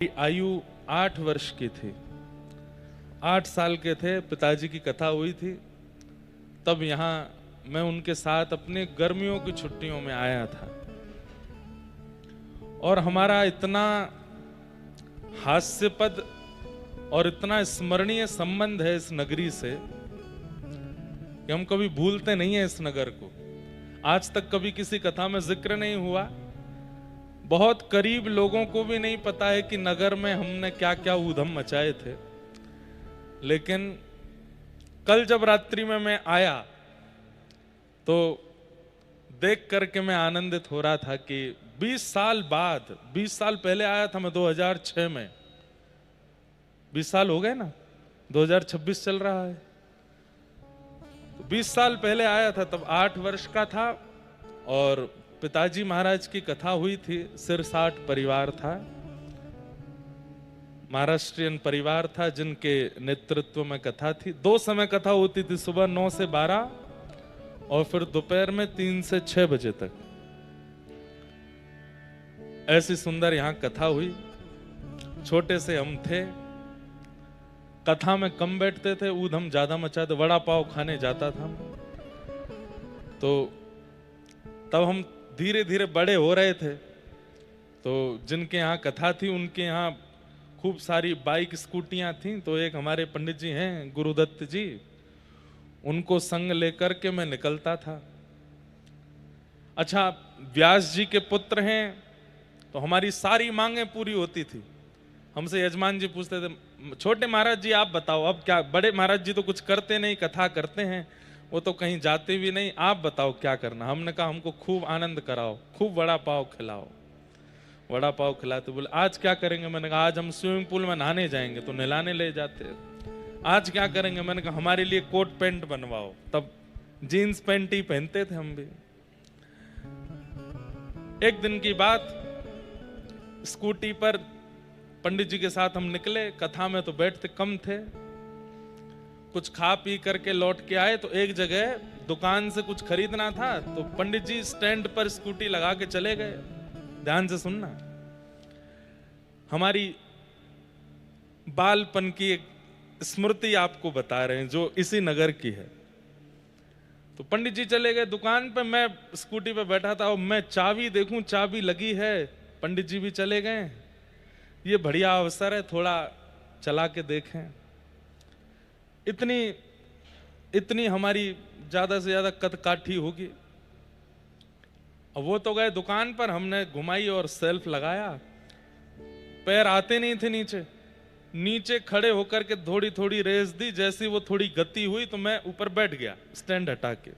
आयु 8 वर्ष की थी। 8 साल के थे, पिताजी की कथा हुई थी। तब यहाँ मैं उनके साथ अपने गर्मियों की छुट्टियों में आया था और हमारा इतना हास्यपद और इतना स्मरणीय संबंध है इस नगरी से कि हम कभी भूलते नहीं है इस नगर को। आज तक कभी किसी कथा में जिक्र नहीं हुआ। बहुत करीब लोगों को भी नहीं पता है कि नगर में हमने क्या क्या ऊधम मचाए थे। लेकिन कल जब रात्रि में मैं आया तो देख करके मैं आनंदित हो रहा था कि 20 साल बाद, 20 साल पहले आया था मैं 2006 में। 20 साल हो गए ना, 2026 चल रहा है। तो 20 साल पहले आया था, तब 8 वर्ष का था और पिताजी महाराज की कथा हुई थी। सिरसाठ परिवार था, महाराष्ट्रियन परिवार था जिनके नेतृत्व में कथा थी। 2 समय कथा होती थी, सुबह 9 से 12 और फिर दोपहर में 3 से 6 बजे तक। ऐसी सुंदर यहां कथा हुई। छोटे से हम थे, कथा में कम बैठते थे, ऊधम ज्यादा मचाते। वड़ा पाव खाने जाता था तो तब हम धीरे धीरे बड़े हो रहे थे। तो जिनके यहाँ कथा थी उनके यहाँ खूब सारी बाइक स्कूटियां थीं। तो एक हमारे पंडित जी हैं गुरुदत्त जी, उनको संग लेकर के मैं निकलता था। अच्छा, व्यास जी के पुत्र हैं तो हमारी सारी मांगें पूरी होती थी। हमसे यजमान जी पूछते थे, छोटे महाराज जी आप बताओ अब क्या, बड़े महाराज जी तो कुछ करते नहीं, कथा करते हैं, वो तो कहीं जाते भी नहीं, आप बताओ क्या करना। हमने कहा हमको खूब आनंद कराओ, खूब वड़ा पाव खिलाओ। वड़ा पाव खिलाते, बोले आज क्या करेंगे। मैंने कहा आज हम स्विमिंग पूल में नहाने जाएंगे, तो नहलाने ले जाते। आज क्या करेंगे, मैंने कहा हमारे लिए कोट पैंट बनवाओ। तब जीन्स पैंट ही पहनते थे हम भी। एक दिन की बात, स्कूटी पर पंडित जी के साथ हम निकले। कथा में तो बैठते कम थे, कुछ खा पी करके लौट के आए। तो एक जगह दुकान से कुछ खरीदना था, तो पंडित जी स्टैंड पर स्कूटी लगा के चले गए। ध्यान से सुनना, हमारी बालपन की एक स्मृति आपको बता रहे हैं जो इसी नगर की है। तो पंडित जी चले गए दुकान पे, मैं स्कूटी पे बैठा था और मैं चाबी देखूं, चाबी लगी है, पंडित जी भी चले गए। ये बढ़िया अवसर है, थोड़ा चला के देखें। इतनी हमारी ज्यादा से ज्यादा कदकाठी होगी। अब वो तो गए दुकान पर, हमने घुमाई और सेल्फ लगाया। पैर आते नहीं थे नीचे। नीचे खड़े होकर के थोड़ी थोड़ी रेस दी। जैसी वो थोड़ी गति हुई तो मैं ऊपर बैठ गया, स्टैंड हटा के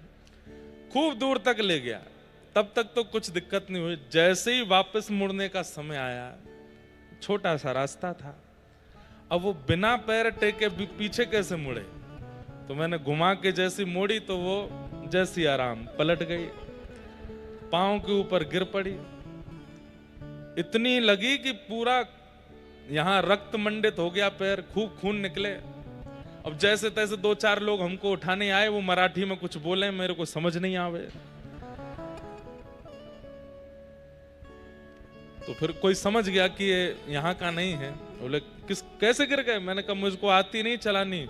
खूब दूर तक ले गया। तब तक तो कुछ दिक्कत नहीं हुई। जैसे ही वापस मुड़ने का समय आया, छोटा सा रास्ता था, अब वो बिना पैर टेके पीछे कैसे मुड़े। तो मैंने घुमा के जैसी मोड़ी तो वो जैसी आराम पलट गई, पांव के ऊपर गिर पड़ी। इतनी लगी कि पूरा यहां रक्त मंडित हो गया पैर, खूब खून निकले। अब जैसे तैसे 2-4 लोग हमको उठाने आए। वो मराठी में कुछ बोले, मेरे को समझ नहीं आवे। तो फिर कोई समझ गया कि ये यहाँ का नहीं है। बोले कैसे गिर गए। मैंने कहा मुझको आती नहीं चलानी।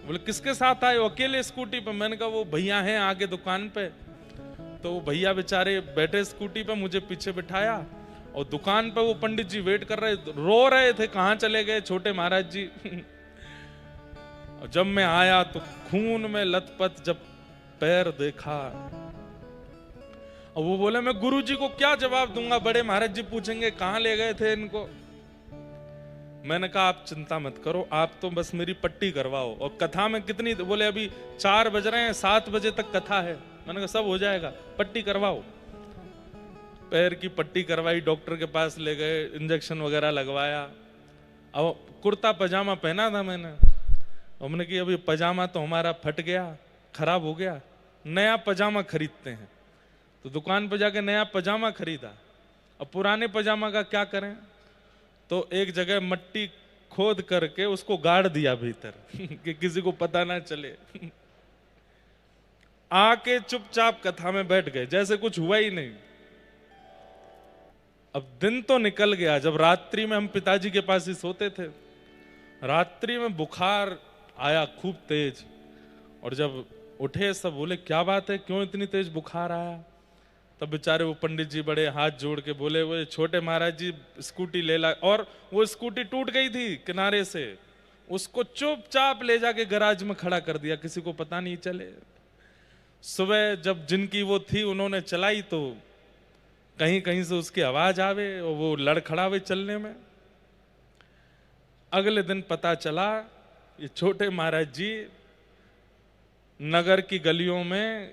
बोले किसके साथ आए हो। अकेले स्कूटी पे। मैंने कहा वो भैया हैं आगे दुकान पे। तो वो भैया बेचारे बैठे स्कूटी पे, मुझे पीछे बिठाया और दुकान पे वो पंडित जी वेट कर रहे, रो रहे थे, कहाँ चले गए छोटे महाराज जी। और जब मैं आया तो खून में लथपथ जब पैर देखा, और वो बोले मैं गुरुजी को क्या जवाब दूंगा, बड़े महाराज जी पूछेंगे कहां ले गए थे इनको। मैंने कहा आप चिंता मत करो, आप तो बस मेरी पट्टी करवाओ। और कथा में कितनी, बोले अभी 4 बज रहे हैं, 7 बजे तक कथा है। मैंने कहा सब हो जाएगा, पट्टी करवाओ। पैर की पट्टी करवाई, डॉक्टर के पास ले गए, इंजेक्शन वगैरह लगवाया। अब कुर्ता पजामा पहना था मैंने। हमने कि अभी पजामा तो हमारा फट गया, खराब हो गया, नया पजामा खरीदते हैं। तो दुकान पर जाके नया पजामा खरीदा। अब पुराने पजामा का क्या करें, तो एक जगह मट्टी खोद करके उसको गाड़ दिया भीतर कि किसी को पता ना चले। आके चुपचाप कथा में बैठ गए, जैसे कुछ हुआ ही नहीं। अब दिन तो निकल गया, जब रात्रि में हम पिताजी के पास ही सोते थे, रात्रि में बुखार आया खूब तेज, और जब उठे सब बोले क्या बात है, क्यों इतनी तेज बुखार आया। तब बेचारे वो पंडित जी बड़े हाथ जोड़ के बोले, वो छोटे महाराज जी स्कूटी ले ला, और वो स्कूटी टूट गई थी किनारे से, उसको चुपचाप ले जाके गैराज में खड़ा कर दिया, किसी को पता नहीं चले। सुबह जब जिनकी वो थी उन्होंने चलाई तो कहीं कहीं से उसकी आवाज आवे और वो लड़खड़ावे चलने में। अगले दिन पता चला ये छोटे महाराज जी नगर की गलियों में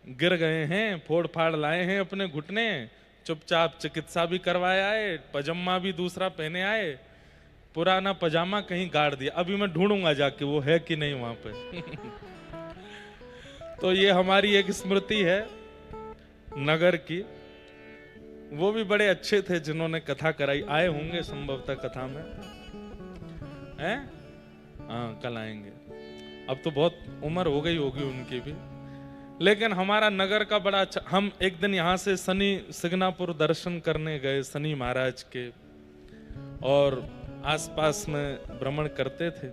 गिर गए हैं, फोड़ फाड़ लाए हैं अपने घुटने, चुपचाप चिकित्सा भी करवाए आए, पजामा भी दूसरा पहने आए, पुराना पजामा कहीं गाड़ दिया, अभी मैं ढूंढूंगा जाके वो है कि नहीं वहां पे। तो ये हमारी एक स्मृति है नगर की। वो भी बड़े अच्छे थे जिन्होंने कथा कराई, आए होंगे संभवतः कथा में, हैं? हाँ, कल आएंगे। अब तो बहुत उम्र हो गई होगी उनकी भी, लेकिन हमारा नगर का बड़ा अच्छा। हम एक दिन यहाँ से शनि सिग्नापुर दर्शन करने गए शनि महाराज के, और आसपास में भ्रमण करते थे,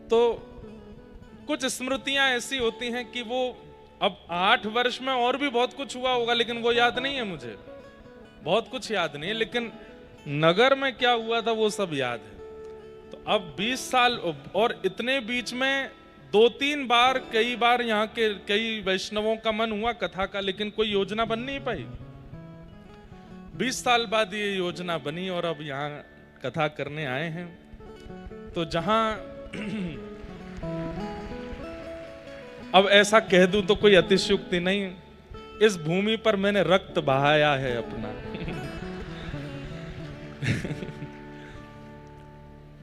तो कुछ स्मृतियां ऐसी होती हैं कि वो अब 8 वर्ष में और भी बहुत कुछ हुआ होगा, लेकिन वो याद नहीं है मुझे, बहुत कुछ याद नहीं है, लेकिन नगर में क्या हुआ था वो सब याद है। तो अब 20 साल, और इतने बीच में 2-3 बार, कई बार यहाँ के कई वैष्णवों का मन हुआ कथा का, लेकिन कोई योजना बन नहीं पाई। 20 साल बाद ये योजना बनी और अब यहाँ कथा करने आए हैं। तो जहां अब ऐसा कह दूं तो कोई अतिशयोक्ति नहीं, इस भूमि पर मैंने रक्त बहाया है अपना।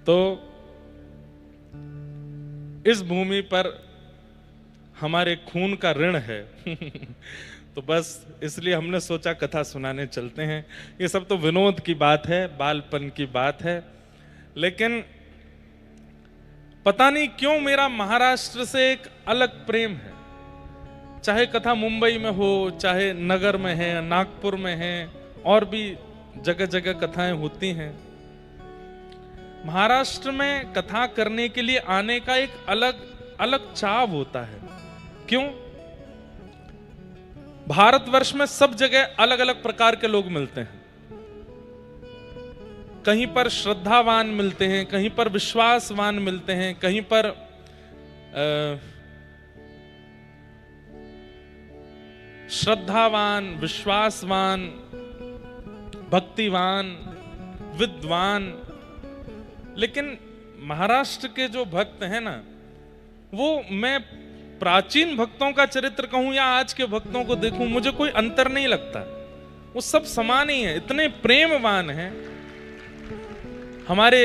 तो इस भूमि पर हमारे खून का ऋण है। तो बस इसलिए हमने सोचा कथा सुनाने चलते हैं। ये सब तो विनोद की बात है, बालपन की बात है, लेकिन पता नहीं क्यों मेरा महाराष्ट्र से एक अलग प्रेम है। चाहे कथा मुंबई में हो, चाहे नगर में है, नागपुर में है, और भी जगह जगह कथाएं होती हैं। महाराष्ट्र में कथा करने के लिए आने का एक अलग अलग चाव होता है। क्यों? भारतवर्ष में सब जगह अलग अलग प्रकार के लोग मिलते हैं। कहीं पर श्रद्धावान मिलते हैं, कहीं पर विश्वासवान मिलते हैं, कहीं पर श्रद्धावान, विश्वासवान, भक्तिवान, विद्वान। लेकिन महाराष्ट्र के जो भक्त हैं ना, वो मैं प्राचीन भक्तों का चरित्र कहूं या आज के भक्तों को देखूं, मुझे कोई अंतर नहीं लगता। वो सब समान ही है, इतने प्रेमवान हैं। हमारे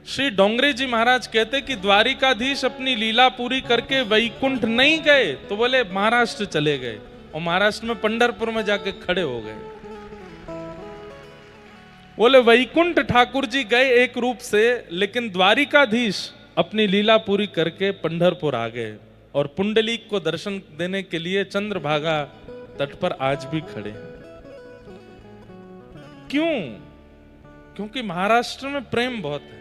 श्री डोंगरे जी महाराज कहते कि द्वारिकाधीश अपनी लीला पूरी करके वैकुंठ नहीं गए, तो बोले महाराष्ट्र चले गए, और महाराष्ट्र में पंढरपुर में जाके खड़े हो गए। बोले वैकुंठ ठाकुर जी गए एक रूप से, लेकिन द्वारिकाधीश अपनी लीला पूरी करके पंढरपुर आ गए, और पुंडलीक को दर्शन देने के लिए चंद्रभागा तट पर आज भी खड़े हैं। क्यों? क्योंकि महाराष्ट्र में प्रेम बहुत है,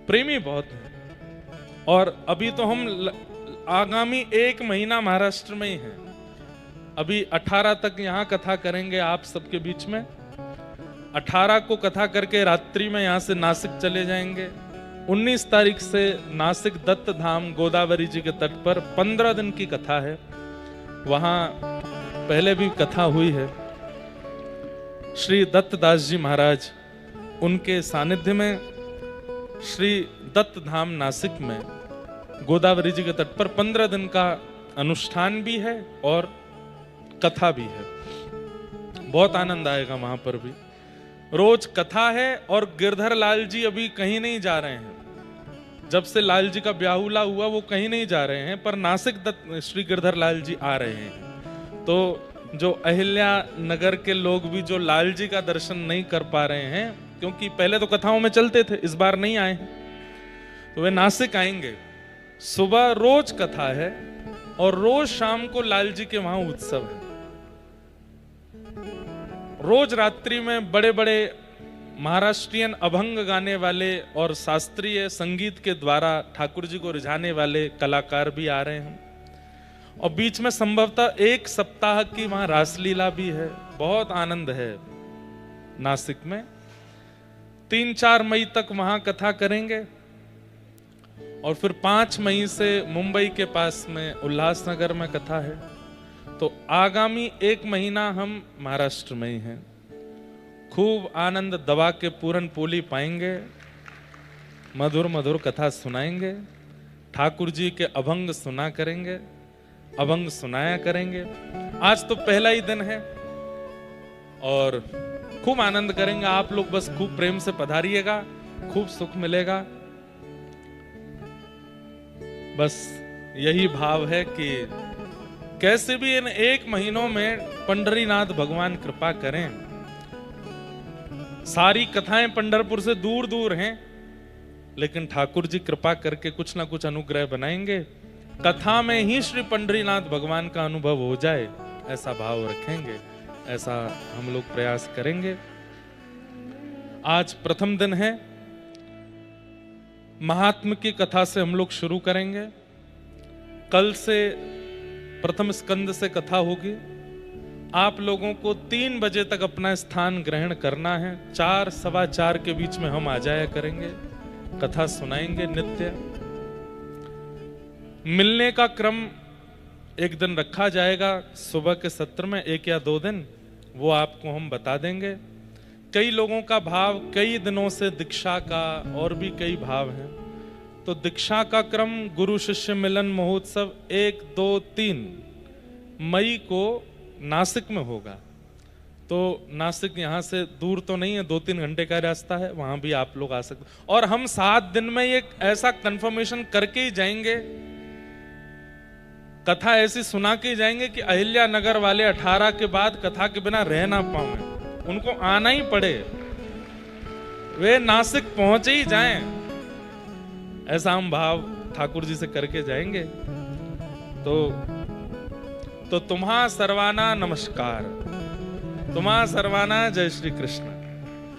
प्रेमी बहुत है। और अभी तो हम आगामी 1 महीना महाराष्ट्र में ही हैं। अभी 18 तक यहाँ कथा करेंगे आप सबके बीच में। 18 को कथा करके रात्रि में यहाँ से नासिक चले जाएंगे। 19 तारीख से नासिक दत्त धाम गोदावरी जी के तट पर 15 दिन की कथा है। वहां पहले भी कथा हुई है। श्री दत्तदास जी महाराज, उनके सानिध्य में श्री दत्त धाम नासिक में गोदावरी जी के तट पर 15 दिन का अनुष्ठान भी है और कथा भी है। बहुत आनंद आएगा वहां पर भी। रोज कथा है, और गिरधर लाल जी अभी कहीं नहीं जा रहे हैं। जब से लाल जी का ब्याहुला हुआ वो कहीं नहीं जा रहे हैं, पर नासिक दत्त श्री गिरधर लाल जी आ रहे हैं। तो जो अहिल्या नगर के लोग भी जो लाल जी का दर्शन नहीं कर पा रहे हैं, क्योंकि पहले तो कथाओं में चलते थे, इस बार नहीं आए हैं, तो वे नासिक आएंगे। सुबह रोज कथा है और रोज शाम को लाल जी के वहां उत्सव है। रोज रात्रि में बड़े बड़े महाराष्ट्रियन अभंग गाने वाले और शास्त्रीय संगीत के द्वारा ठाकुर जी को रिझाने वाले कलाकार भी आ रहे हैं। और बीच में संभवतः 1 सप्ताह की वहां रासलीला भी है। बहुत आनंद है नासिक में। 3-4 मई तक वहां कथा करेंगे और फिर 5 मई से मुंबई के पास में उल्लासनगर में कथा है। तो आगामी 1 महीना हम महाराष्ट्र में ही हैं। खूब आनंद दबा के पूरन पोली पाएंगे, मधुर मधुर कथा सुनाएंगे, ठाकुर जी के अभंग सुना करेंगे, अभंग सुनाया करेंगे। आज तो पहला ही दिन है और खूब आनंद करेंगे। आप लोग बस खूब प्रेम से पधारिएगा, खूब सुख मिलेगा। बस यही भाव है कि कैसे भी इन 1 महीनों में पंढरीनाथ भगवान कृपा करें। सारी कथाएं पंढरपुर से दूर दूर हैं, लेकिन ठाकुर जी कृपा करके कुछ ना कुछ अनुग्रह बनाएंगे। कथा में ही श्री पंढरीनाथ भगवान का अनुभव हो जाए, ऐसा भाव रखेंगे, ऐसा हम लोग प्रयास करेंगे। आज प्रथम दिन है। महात्म की कथा से हम लोग शुरू करेंगे। कल से प्रथम स्कंद से कथा होगी। आप लोगों को 3 बजे तक अपना स्थान ग्रहण करना है। 4, सवा 4 के बीच में हम आ जाया करेंगे, कथा सुनाएंगे नित्य। मिलने का क्रम एक दिन रखा जाएगा सुबह के सत्र में, 1 या 2 दिन, वो आपको हम बता देंगे। कई लोगों का भाव कई दिनों से दीक्षा का और भी कई भाव हैं। तो दीक्षा का क्रम गुरु शिष्य मिलन महोत्सव 1, 2, 3 मई को नासिक में होगा। तो नासिक यहाँ से दूर तो नहीं है, 2-3 घंटे का रास्ता है, वहां भी आप लोग आ सकते। और हम 7 दिन में एक ऐसा कंफर्मेशन करके ही जाएंगे, कथा ऐसी सुना के जाएंगे कि अहिल्या नगर वाले 18 के बाद कथा के बिना रह ना पाए, उनको आना ही पड़े, वे नासिक पहुंचे ही जाएं। ऐसा हम भाव ठाकुर जी से करके जाएंगे। तो तुम्हा सर्वाना नमस्कार, तुम्हा सर्वाना जय श्री कृष्ण।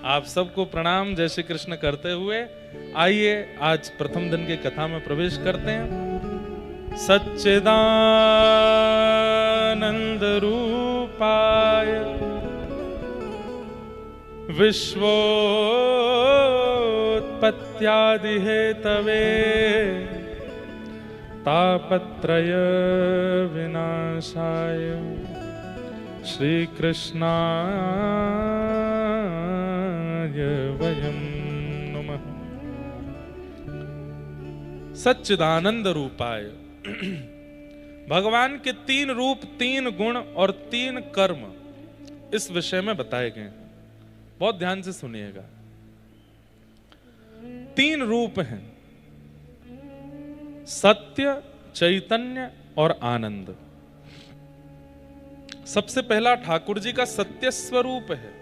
आप सबको प्रणाम, जय श्री कृष्ण करते हुए आइए आज प्रथम दिन की कथा में प्रवेश करते हैं। सच्चिदानंद रूपाय विश्वोत्पत्त्यादि हेतवे तापत्रय विनाशाय श्री कृष्णाय वयं नमः। सच्चिदानंद रूपाय, भगवान के 3 रूप, 3 गुण और 3 कर्म इस विषय में बताए गए। बहुत ध्यान से सुनिएगा। 3 रूप हैं, सत्य, चैतन्य और आनंद। सबसे पहला ठाकुर जी का सत्य स्वरूप है।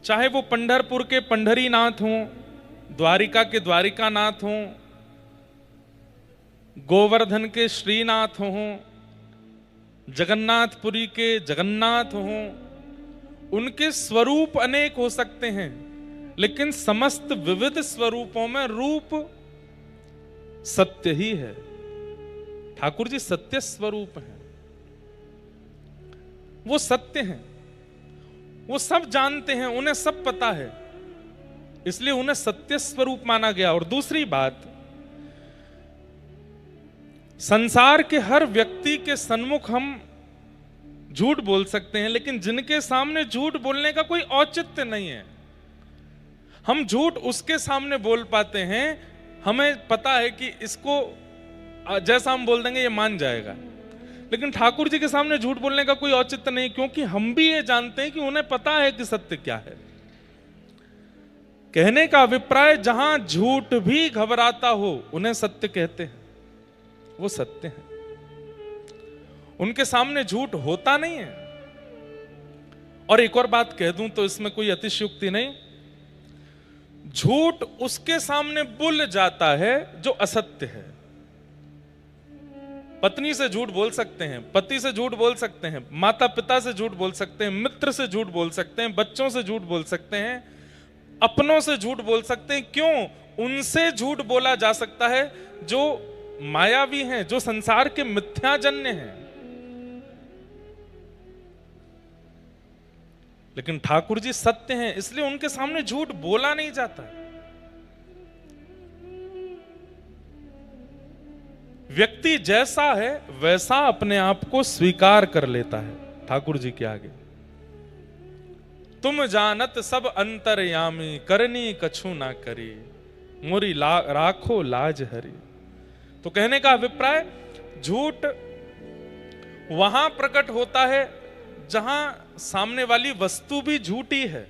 चाहे वो पंढरपुर के पंढरीनाथ हों, द्वारिका के द्वारिकानाथ हों, गोवर्धन के श्रीनाथ हों, जगन्नाथपुरी के जगन्नाथ हों, उनके स्वरूप अनेक हो सकते हैं, लेकिन समस्त विविध स्वरूपों में रूप सत्य ही है। ठाकुर जी सत्य स्वरूप हैं, वो सत्य हैं, वो सब जानते हैं, उन्हें सब पता है, इसलिए उन्हें सत्य स्वरूप माना गया। और दूसरी बात, संसार के हर व्यक्ति के सन्मुख हम झूठ बोल सकते हैं, लेकिन जिनके सामने झूठ बोलने का कोई औचित्य नहीं है। हम झूठ उसके सामने बोल पाते हैं, हमें पता है कि इसको जैसा हम बोल देंगे ये मान जाएगा, लेकिन ठाकुर जी के सामने झूठ बोलने का कोई औचित्य नहीं, क्योंकि हम भी ये जानते हैं कि उन्हें पता है कि सत्य क्या है। कहने का अभिप्राय, जहां झूठ भी घबराता हो उन्हें सत्य कहते हैं, वो सत्य है। उनके सामने झूठ होता नहीं है। और एक और बात कह दूं तो इसमें कोई अतिशयोक्ति नहीं, झूठ उसके सामने बुल जाता है जो असत्य है। पत्नी से झूठ बोल सकते हैं, पति से झूठ बोल सकते हैं, माता पिता से झूठ बोल सकते हैं, मित्र से झूठ बोल सकते हैं, बच्चों से झूठ बोल सकते हैं, अपनों से झूठ बोल सकते हैं। क्यों? उनसे झूठ बोला जा सकता है जो मायावी हैं, जो संसार के मिथ्याजन्य हैं। लेकिन ठाकुर जी सत्य हैं, इसलिए उनके सामने झूठ बोला नहीं जाता है। व्यक्ति जैसा है वैसा अपने आप को स्वीकार कर लेता है ठाकुर जी के आगे। तुम जानत सब अंतर्यामी, करनी कछु ना करी, मोरी राखो लाज हरी। तो कहने का अभिप्राय, झूठ वहां प्रकट होता है जहां सामने वाली वस्तु भी झूठी है,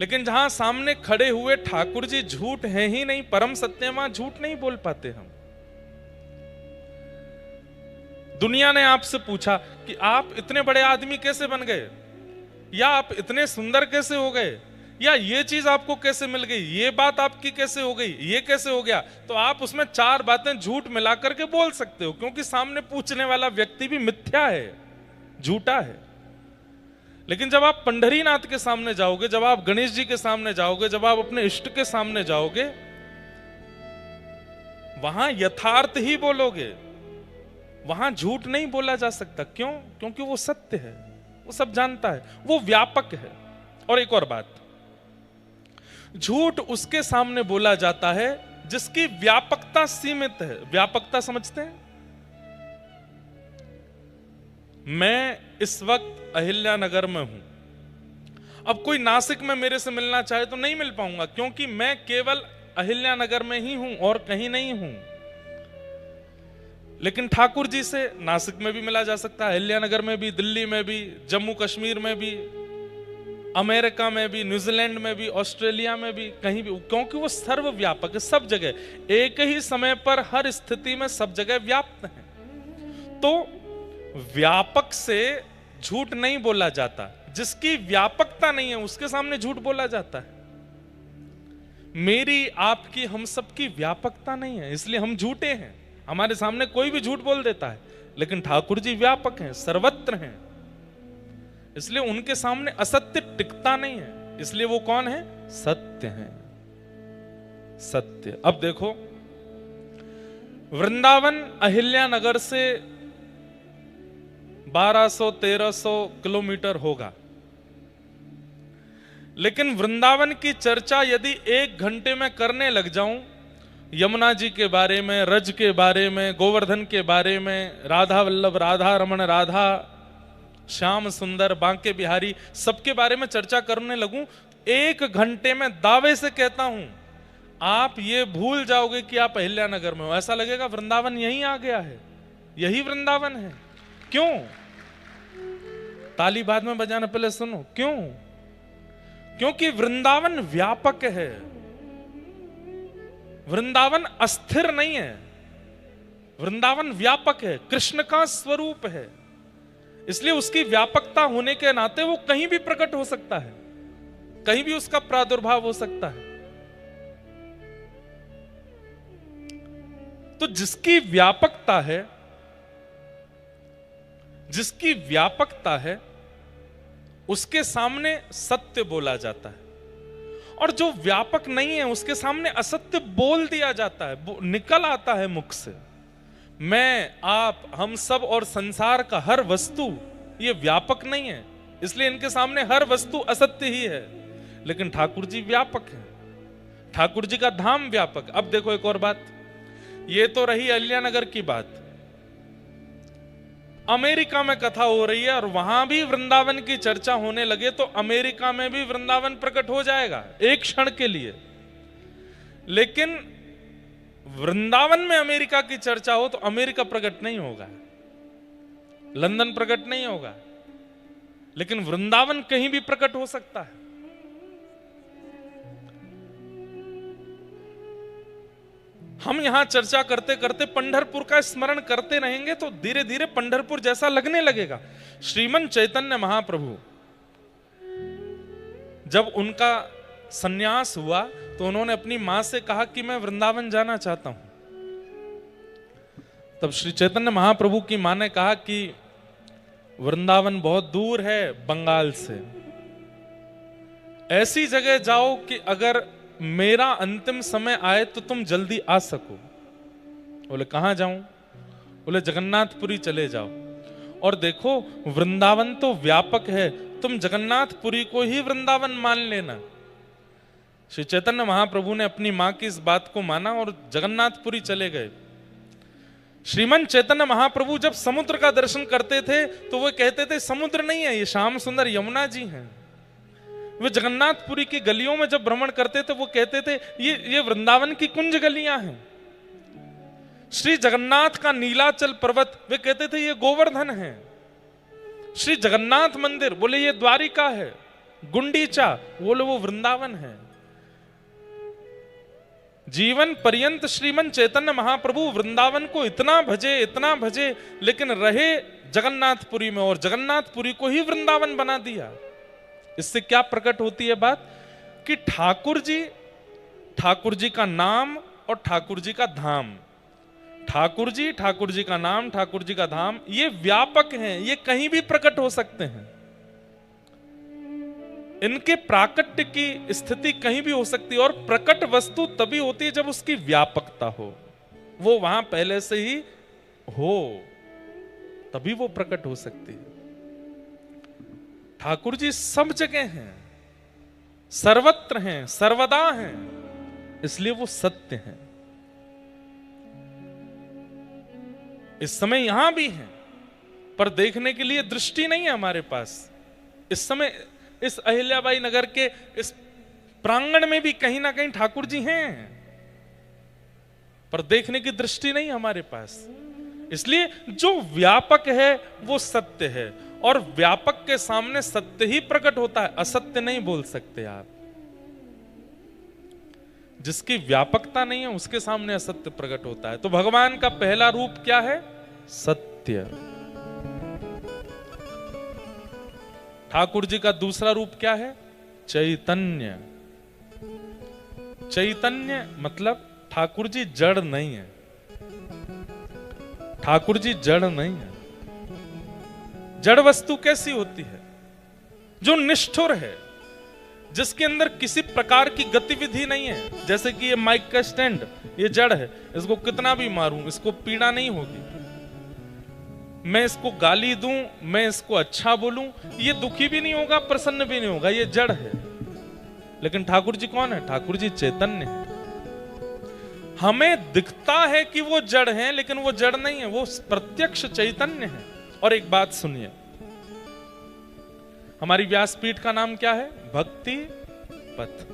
लेकिन जहां सामने खड़े हुए ठाकुर जी झूठ है ही नहीं, परम सत्य, वहां झूठ नहीं बोल पाते हम। दुनिया ने आपसे पूछा कि आप इतने बड़े आदमी कैसे बन गए, या आप इतने सुंदर कैसे हो गए, या ये चीज आपको कैसे मिल गई, ये बात आपकी कैसे हो गई, ये कैसे हो गया, तो आप उसमें 4 बातें झूठ मिला करके बोल सकते हो, क्योंकि सामने पूछने वाला व्यक्ति भी मिथ्या है, झूठा है। लेकिन जब आप पंढरीनाथ के सामने जाओगे, जब आप गणेश जी के सामने जाओगे, जब आप अपने इष्ट के सामने जाओगे, वहां यथार्थ ही बोलोगे, वहां झूठ नहीं बोला जा सकता। क्यों? क्योंकि वो सत्य है, वो सब जानता है, वो व्यापक है। और एक और बात, झूठ उसके सामने बोला जाता है जिसकी व्यापकता सीमित है। व्यापकता समझते हैं? मैं इस वक्त अहिल्यानगर में हूं, अब कोई नासिक में मेरे से मिलना चाहे तो नहीं मिल पाऊंगा, क्योंकि मैं केवल अहिल्यानगर में ही हूं और कहीं नहीं हूं। लेकिन ठाकुर जी से नासिक में भी मिला जा सकता है, अहिल्यानगर में भी, दिल्ली में भी, जम्मू कश्मीर में भी, अमेरिका में भी, न्यूजीलैंड में भी, ऑस्ट्रेलिया में भी, कहीं भी, क्योंकि वो सर्वव्यापक है, सब जगह एक ही समय पर हर स्थिति में सब जगह व्याप्त है। तो व्यापक से झूठ नहीं बोला जाता, जिसकी व्यापकता नहीं है उसके सामने झूठ बोला जाता है। मेरी, आपकी, हम सबकी व्यापकता नहीं है, इसलिए हम झूठे हैं। हमारे सामने कोई भी झूठ बोल देता है, लेकिन ठाकुर जी व्यापक हैं, सर्वत्र हैं, इसलिए उनके सामने असत्य टिकता नहीं है, इसलिए वो कौन है? सत्य है, सत्य। अब देखो, वृंदावन अहिल्यानगर से 1200-1300 किलोमीटर होगा, लेकिन वृंदावन की चर्चा यदि 1 घंटे में करने लग जाऊं, यमुना जी के बारे में, रज के बारे में, गोवर्धन के बारे में, राधा वल्लभ, राधा रमण, राधा श्याम सुंदर, बांके बिहारी, सबके बारे में चर्चा करने लगूं, 1 घंटे में दावे से कहता हूं आप ये भूल जाओगे कि आप अहिल्यानगर में हो। ऐसा लगेगा वृंदावन यहीं आ गया है, यही वृंदावन है। क्यों? ताली बाद में बजाना, पहले सुनो। क्यों? क्योंकि वृंदावन व्यापक है, वृंदावन अस्थिर नहीं है, वृंदावन व्यापक है, कृष्ण का स्वरूप है, इसलिए उसकी व्यापकता होने के नाते वो कहीं भी प्रकट हो सकता है, कहीं भी उसका प्रादुर्भाव हो सकता है। तो जिसकी व्यापकता है, जिसकी व्यापकता है, उसके सामने सत्य बोला जाता है, और जो व्यापक नहीं है उसके सामने असत्य बोल दिया जाता है, निकल आता है मुख से। मैं, आप, हम सब और संसार का हर वस्तु ये व्यापक नहीं है, इसलिए इनके सामने हर वस्तु असत्य ही है। लेकिन ठाकुर जी व्यापक है, ठाकुर जी का धाम व्यापक। अब देखो एक और बात, ये तो रही अहिल्यानगर की बात। अमेरिका में कथा हो रही है और वहां भी वृंदावन की चर्चा होने लगे तो अमेरिका में भी वृंदावन प्रकट हो जाएगा एक क्षण के लिए। लेकिन वृंदावन में अमेरिका की चर्चा हो तो अमेरिका प्रकट नहीं होगा, लंदन प्रकट नहीं होगा, लेकिन वृंदावन कहीं भी प्रकट हो सकता है। हम यहां चर्चा करते करते पंढरपुर का स्मरण करते रहेंगे तो धीरे धीरे पंढरपुर जैसा लगने लगेगा। श्रीमन चैतन्य महाप्रभु जब उनका सन्यास हुआ तो उन्होंने अपनी मां से कहा कि मैं वृंदावन जाना चाहता हूं। तब श्री चैतन्य महाप्रभु की मां ने कहा कि वृंदावन बहुत दूर है बंगाल से, ऐसी जगह जाओ कि अगर मेरा अंतिम समय आए तो तुम जल्दी आ सको। बोले कहां जाऊं? बोले जगन्नाथपुरी चले जाओ। और देखो वृंदावन तो व्यापक है, तुम जगन्नाथपुरी को ही वृंदावन मान लेना। श्री चैतन्य महाप्रभु ने अपनी मां की इस बात को माना और जगन्नाथपुरी चले गए। श्रीमन चैतन्य महाप्रभु जब समुद्र का दर्शन करते थे तो वो कहते थे समुद्र नहीं है, ये श्याम सुंदर यमुना जी हैं। वे जगन्नाथपुरी की गलियों में जब भ्रमण करते थे वो कहते थे ये वृंदावन की कुंज गलियां हैं। श्री जगन्नाथ का नीलाचल पर्वत वे कहते थे ये गोवर्धन है। श्री जगन्नाथ मंदिर बोले ये द्वारिका है। गुंडीचा बोले वो वृंदावन है। जीवन पर्यंत श्रीमन चैतन्य महाप्रभु वृंदावन को इतना भजे, लेकिन रहे जगन्नाथपुरी में और जगन्नाथपुरी को ही वृंदावन बना दिया। इससे क्या प्रकट होती है बात कि ठाकुर जी का नाम और ठाकुर जी का धाम, ठाकुर जी का नाम, ठाकुर जी का धाम, ये व्यापक हैं, ये कहीं भी प्रकट हो सकते हैं। इनके प्राकट्य की स्थिति कहीं भी हो सकती है और प्रकट वस्तु तभी होती है जब उसकी व्यापकता हो, वो वहां पहले से ही हो, तभी वो प्रकट हो सकती है। ठाकुर जी सब जगह हैं, सर्वत्र हैं, सर्वदा हैं, इसलिए वो सत्य हैं। इस समय यहां भी हैं, पर देखने के लिए दृष्टि नहीं है हमारे पास। इस समय इस अहिल्याबाई नगर के इस प्रांगण में भी कहीं ना कहीं ठाकुर जी हैं, पर देखने की दृष्टि नहीं हमारे पास। इसलिए जो व्यापक है वो सत्य है और व्यापक के सामने सत्य ही प्रकट होता है, असत्य नहीं बोल सकते आप। जिसकी व्यापकता नहीं है उसके सामने असत्य प्रकट होता है। तो भगवान का पहला रूप क्या है? सत्य। ठाकुर जी का दूसरा रूप क्या है? चैतन्य। चैतन्य मतलब ठाकुर जी जड़ नहीं है, ठाकुर जी जड़ नहीं है। जड़ वस्तु कैसी होती है? जो निष्ठुर है, जिसके अंदर किसी प्रकार की गतिविधि नहीं है। जैसे कि ये माइक का स्टैंड, ये जड़ है, इसको कितना भी मारूं इसको पीड़ा नहीं होगी। मैं इसको गाली दूं, मैं इसको अच्छा बोलूं, ये दुखी भी नहीं होगा, प्रसन्न भी नहीं होगा, ये जड़ है। लेकिन ठाकुर जी कौन है? ठाकुर जी चैतन्य है। हमें दिखता है कि वो जड़ है, लेकिन वो जड़ नहीं है, वो प्रत्यक्ष चैतन्य है। और एक बात सुनिए, हमारी व्यासपीठ का नाम क्या है? भक्ति पथ।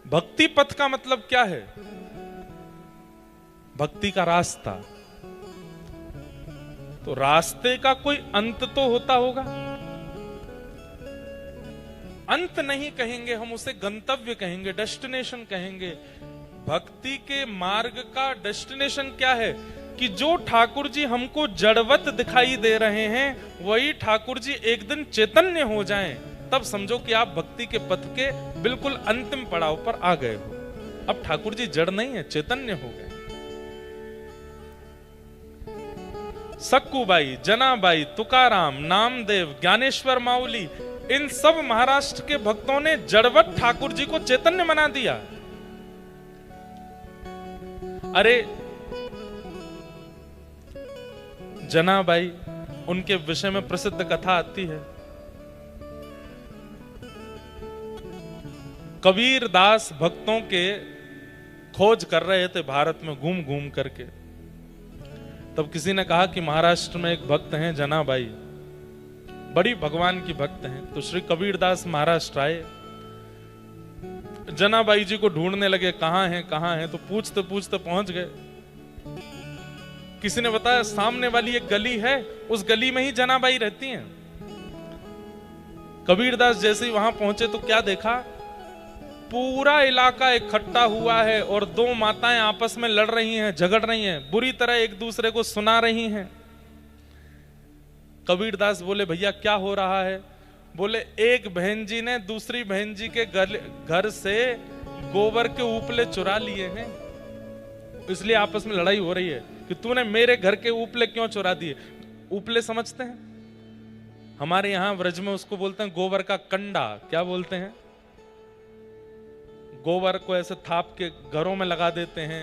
भक्ति पथ का मतलब क्या है? भक्ति का रास्ता। तो रास्ते का कोई अंत तो होता होगा। अंत नहीं कहेंगे हम, उसे गंतव्य कहेंगे, डेस्टिनेशन कहेंगे। भक्ति के मार्ग का डेस्टिनेशन क्या है? कि जो ठाकुर जी हमको जड़वत दिखाई दे रहे हैं वही ठाकुर जी एक दिन चैतन्य हो जाएं, तब समझो कि आप भक्ति के पथ के बिल्कुल अंतिम पड़ाव पर आ गए हो। अब ठाकुर जी जड़ नहीं है, चैतन्य हो गए। सक्कूबाई, जनाबाई, तुकाराम, नामदेव, ज्ञानेश्वर माउली, इन सब महाराष्ट्र के भक्तों ने जड़वत ठाकुर जी को चैतन्य बना दिया। अरे जनाबाई, उनके विषय में प्रसिद्ध कथा आती है। कबीर दास भक्तों के खोज कर रहे थे भारत में घूम घूम करके। तब किसी ने कहा कि महाराष्ट्र में एक भक्त हैं जनाबाई, बड़ी भगवान की भक्त हैं। तो श्री कबीर दास महाराष्ट्र आए, जनाबाई जी को ढूंढने लगे, कहां हैं। तो पूछते पूछते पहुंच गए। किसी ने बताया सामने वाली एक गली है, उस गली में ही जनाबाई रहती हैं। कबीरदास जैसे ही वहां पहुंचे तो क्या देखा? पूरा इलाका इकट्ठा हुआ है और दो माताएं आपस में लड़ रही हैं, झगड़ रही हैं, बुरी तरह एक दूसरे को सुना रही हैं। कबीरदास बोले, भैया क्या हो रहा है? बोले, एक बहन जी ने दूसरी बहन जी के घर से गोबर के उपले चुरा लिए हैं, इसलिए आपस में लड़ाई हो रही है। कि तूने मेरे घर के उपले क्यों चुरा दिए। उपले समझते हैं? हमारे यहां व्रज में उसको बोलते हैं गोबर का कंडा। क्या बोलते हैं? गोबर को ऐसे थाप के घरों में लगा देते हैं,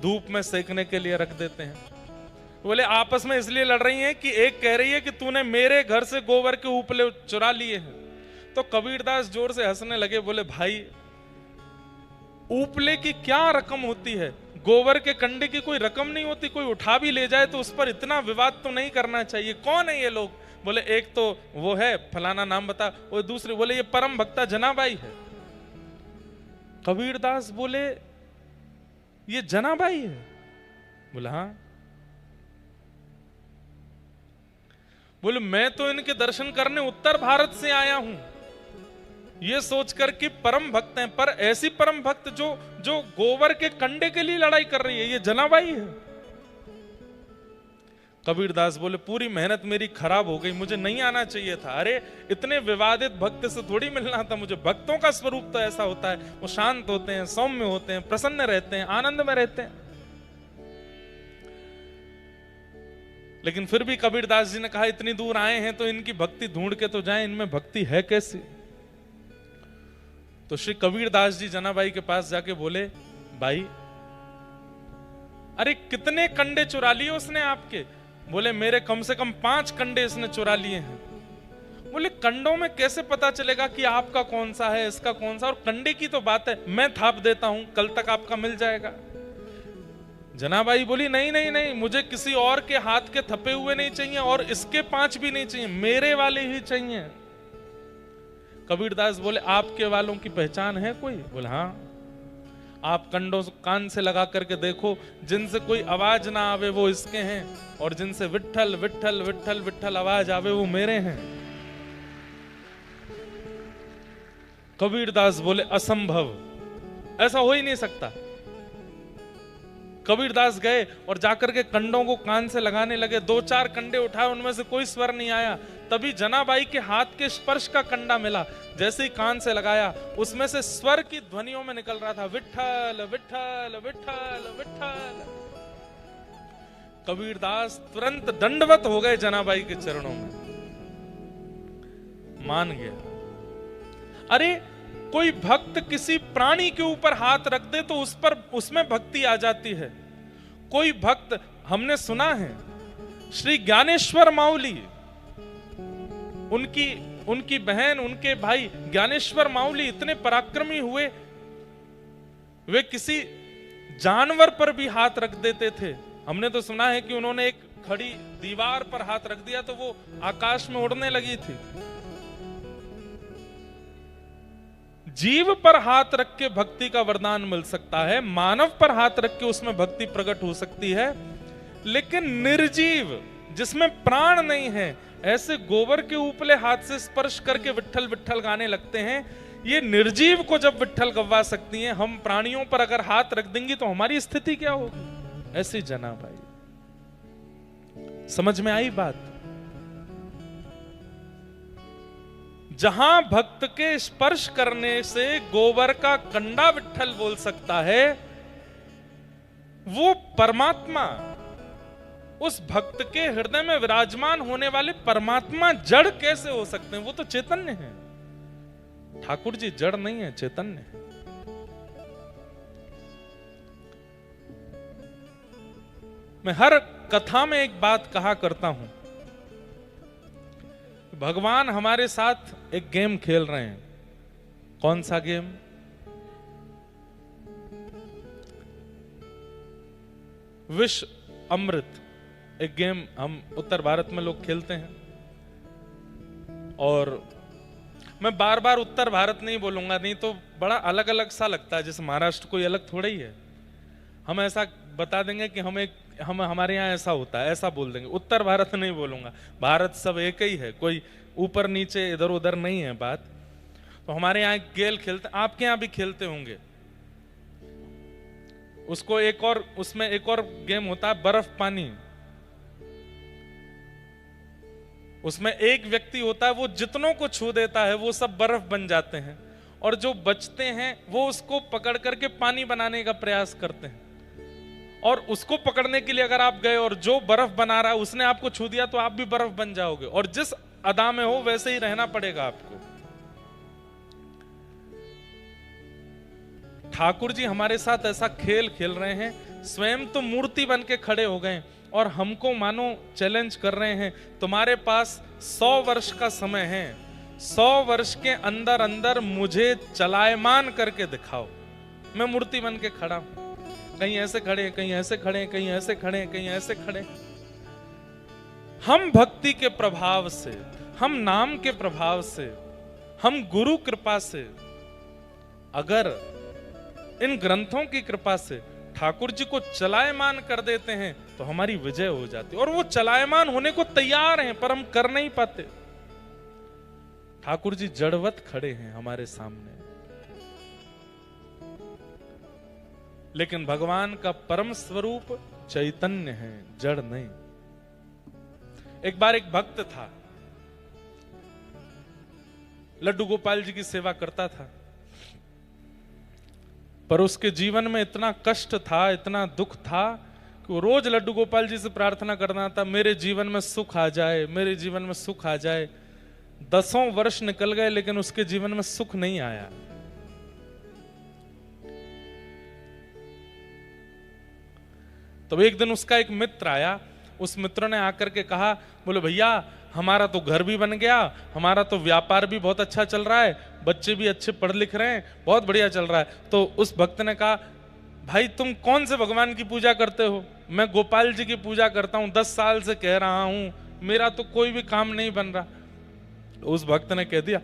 धूप में सेकने के लिए रख देते हैं। बोले आपस में इसलिए लड़ रही हैं कि एक कह रही है कि तूने मेरे घर से गोबर के उपले चुरा लिए हैं। तो कबीरदास जोर से हंसने लगे, बोले भाई उपले की क्या रकम होती है, गोबर के कंडे की कोई रकम नहीं होती, कोई उठा भी ले जाए तो उस पर इतना विवाद तो नहीं करना चाहिए। कौन है ये लोग? बोले एक तो वो है फलाना नाम बता, और दूसरे बोले ये परम भक्ता जनाबाई है। कबीरदास बोले ये जनाबाई है? बोला हाँ। बोले मैं तो इनके दर्शन करने उत्तर भारत से आया हूं, ये सोचकर कि परम भक्त हैं, पर ऐसी परम भक्त जो गोबर के कंडे के लिए लड़ाई कर रही है, ये जनाबाई है। कबीरदास बोले पूरी मेहनत मेरी खराब हो गई, मुझे नहीं आना चाहिए था। अरे इतने विवादित भक्त से थोड़ी मिलना था मुझे। भक्तों का स्वरूप तो ऐसा होता है, वो शांत होते हैं, सौम्य होते हैं, प्रसन्न रहते हैं, आनंद में रहते हैं। लेकिन फिर भी कबीरदास जी ने कहा इतनी दूर आए हैं तो इनकी भक्ति ढूंढ के तो जाएं, इनमें भक्ति है कैसी। तो श्री कबीरदास जी जनाबाई के पास जाके बोले भाई अरे कितने कंडे चुरा लिए उसने आपके? बोले मेरे कम से कम 5 कंडे इसने चुरा लिए हैं। बोले कंडों में कैसे पता चलेगा कि आपका कौन सा है, इसका कौन सा? और कंडे की तो बात है, मैं थाप देता हूं, कल तक आपका मिल जाएगा। जनाबाई बोली नहीं नहीं नहीं, मुझे किसी और के हाथ के थपे हुए नहीं चाहिए और इसके 5 भी नहीं चाहिए, मेरे वाले ही चाहिए। कबीरदास बोले आपके वालों की पहचान है कोई? बोले हाँ। आप कंडों कान से लगा करके देखो, जिनसे कोई आवाज ना आवे वो इसके हैं, और जिनसे विट्ठल विट्ठल विट्ठल विट्ठल आवाज आवे वो मेरे हैं। कबीरदास बोले असंभव, ऐसा हो ही नहीं सकता। कबीरदास गए और जाकर के कंडों को कान से लगाने लगे। 2-4 कंडे उठाए, उनमें से कोई स्वर नहीं आया। तभी जनाबाई के हाथ के स्पर्श का कंडा मिला। जैसे ही कान से लगाया, उसमें से स्वर की ध्वनियों में निकल रहा था विट्ठल विट्ठल विट्ठल विट्ठल। कबीरदास तुरंत दंडवत हो गए जनाबाई के चरणों में, मान गया। अरे कोई भक्त किसी प्राणी के ऊपर हाथ रख दे तो उसमें भक्ति आ जाती है। कोई भक्त, हमने सुना है श्री ज्ञानेश्वर माउली, उनकी बहन, उनके भाई ज्ञानेश्वर माउली इतने पराक्रमी हुए, वे किसी जानवर पर भी हाथ रख देते थे। हमने तो सुना है कि उन्होंने एक खड़ी दीवार पर हाथ रख दिया तो वो आकाश में उड़ने लगी थी। जीव पर हाथ रख के भक्ति का वरदान मिल सकता है, मानव पर हाथ रख के उसमें भक्ति प्रकट हो सकती है, लेकिन निर्जीव जिसमें प्राण नहीं है, ऐसे गोबर के उपले हाथ से स्पर्श करके विट्ठल विट्ठल गाने लगते हैं। ये निर्जीव को जब विट्ठल गवा सकती हैं, हम प्राणियों पर अगर हाथ रख देंगे तो हमारी स्थिति क्या होगी? ऐसी जनाबाई। समझ में आई बात? जहां भक्त के स्पर्श करने से गोबर का कंडा विट्ठल बोल सकता है, वो परमात्मा, उस भक्त के हृदय में विराजमान होने वाले परमात्मा जड़ कैसे हो सकते हैं? वो तो चैतन्य है। ठाकुर जी जड़ नहीं है, चैतन्य है। मैं हर कथा में एक बात कहा करता हूं, भगवान हमारे साथ एक गेम खेल रहे हैं। कौन सा गेम? विष अमृत। एक गेम हम उत्तर भारत में लोग खेलते हैं, और मैं बार बार उत्तर भारत नहीं बोलूंगा, नहीं तो बड़ा अलग अलग सा लगता है, जैसे महाराष्ट्र कोई अलग थोड़ा ही है। हम ऐसा बता देंगे कि हमारे यहाँ ऐसा होता है, ऐसा बोल देंगे। उत्तर भारत नहीं बोलूंगा, भारत सब एक ही है, कोई ऊपर नीचे इधर उधर नहीं है बात। तो हमारे यहाँ गेल खेलते, आपके यहाँ भी खेलते होंगे। उसको उसमें एक और गेम होता है बर्फ पानी। उसमें एक व्यक्ति होता है, वो जितनों को छू देता है वो सब बर्फ बन जाते हैं, और जो बचते हैं वो उसको पकड़ करके पानी बनाने का प्रयास करते हैं। और उसको पकड़ने के लिए अगर आप गए और जो बर्फ बना रहा है उसने आपको छू दिया तो आप भी बर्फ बन जाओगे, और जिस अदा में हो वैसे ही रहना पड़ेगा आपको। ठाकुर जी हमारे साथ ऐसा खेल खेल रहे हैं, स्वयं तो मूर्ति बन के खड़े हो गए और हमको मानो चैलेंज कर रहे हैं, तुम्हारे पास 100 वर्ष का समय है, 100 वर्ष के अंदर अंदर मुझे चलायमान करके दिखाओ। मैं मूर्ति बन के खड़ा हूं, कहीं ऐसे खड़े, कहीं ऐसे खड़े, कहीं ऐसे खड़े, कहीं ऐसे खड़े। हम भक्ति के प्रभाव से, हम नाम के प्रभाव से, हम गुरु कृपा से, अगर इन ग्रंथों की कृपा से ठाकुर जी को चलायमान कर देते हैं तो हमारी विजय हो जाती है। और वो चलायमान होने को तैयार हैं पर हम कर नहीं पाते। ठाकुर जी जड़वत खड़े हैं हमारे सामने, लेकिन भगवान का परम स्वरूप चैतन्य है, जड़ नहीं। एक बार एक भक्त था, लड्डू गोपाल जी की सेवा करता था, पर उसके जीवन में इतना कष्ट था, इतना दुख था कि वो रोज लड्डू गोपाल जी से प्रार्थना करना था, मेरे जीवन में सुख आ जाए, मेरे जीवन में सुख आ जाए। 10 वर्ष निकल गए लेकिन उसके जीवन में सुख नहीं आया। तब एक दिन उसका एक मित्र आया, उस मित्र ने आकर के कहा, बोले भैया हमारा तो घर भी बन गया, हमारा तो व्यापार भी बहुत अच्छा चल रहा है, बच्चे भी अच्छे पढ़ लिख रहे हैं, बहुत बढ़िया चल रहा है। तो उस भक्त ने कहा, भाई तुम कौन से भगवान की पूजा करते हो? मैं गोपाल जी की पूजा करता हूं, 10 साल से कह रहा हूं, मेरा तो कोई भी काम नहीं बन रहा। उस भक्त ने कह दिया,